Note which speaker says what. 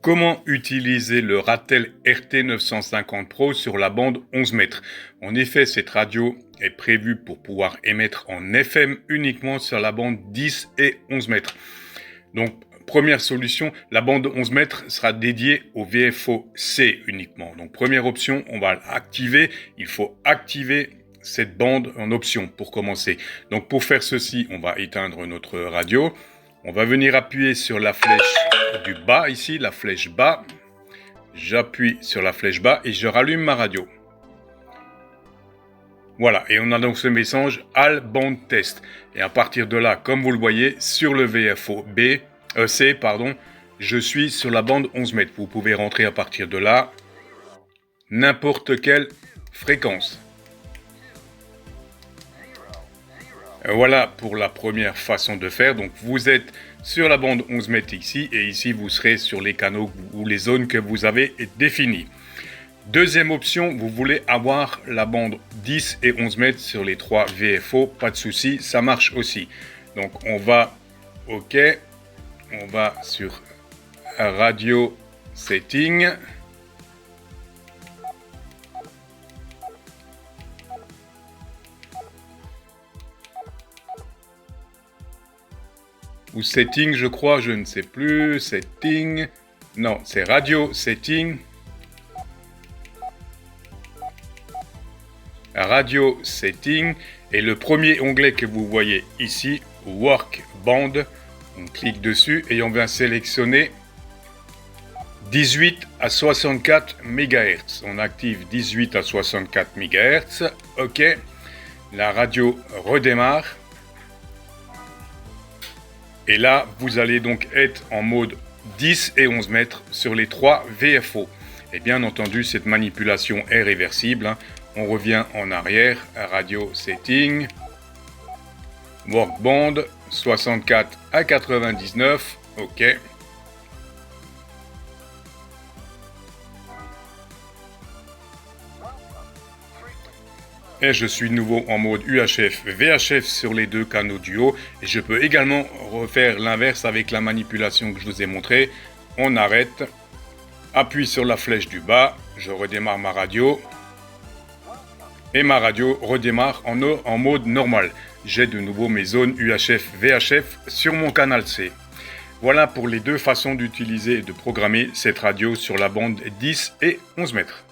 Speaker 1: Comment utiliser le Ratel RT950 Pro sur la bande 11 mètres? En effet, cette radio est prévue pour pouvoir émettre en FM uniquement sur la bande 10 et 11 mètres. Donc, première solution, la bande 11 mètres sera dédiée au VFO-C uniquement. Donc, première option, on va l'activer. Il faut activer cette bande en option pour commencer. Donc, pour faire ceci, on va éteindre notre radio. On va venir appuyer sur la flèche du bas ici, la flèche bas. J'appuie sur la flèche bas et je rallume ma radio. Voilà, et on a donc ce message AL band test. Et à partir de là, comme vous le voyez, sur le C, je suis sur la bande 11 mètres. Vous pouvez rentrer à partir de là n'importe quelle fréquence. Voilà pour la première façon de faire. Donc vous êtes sur la bande 11 mètres ici et ici vous serez sur les canaux ou les zones que vous avez définies. Deuxième option, vous voulez avoir la bande 10 et 11 mètres sur les 3 VFO, pas de souci, ça marche aussi. Donc on va sur Radio Setting. Ou setting, je crois, je ne sais plus. Setting. Non, c'est radio setting. Radio setting. Et le premier onglet que vous voyez ici, Work Band. On clique dessus et on vient sélectionner 18 à 64 MHz. On active 18 à 64 MHz. OK. La radio redémarre. Et là, vous allez donc être en mode 10 et 11 mètres sur les 3 VFO. Et bien entendu, cette manipulation est réversible. On revient en arrière, radio setting, work band, 64 à 99, OK. Et je suis de nouveau en mode UHF, VHF sur les deux canaux du haut. Et je peux également refaire l'inverse avec la manipulation que je vous ai montré. On arrête, appuie sur la flèche du bas, je redémarre ma radio. Et ma radio redémarre en mode normal. J'ai de nouveau mes zones UHF, VHF sur mon canal C. Voilà pour les deux façons d'utiliser et de programmer cette radio sur la bande 10 et 11 mètres.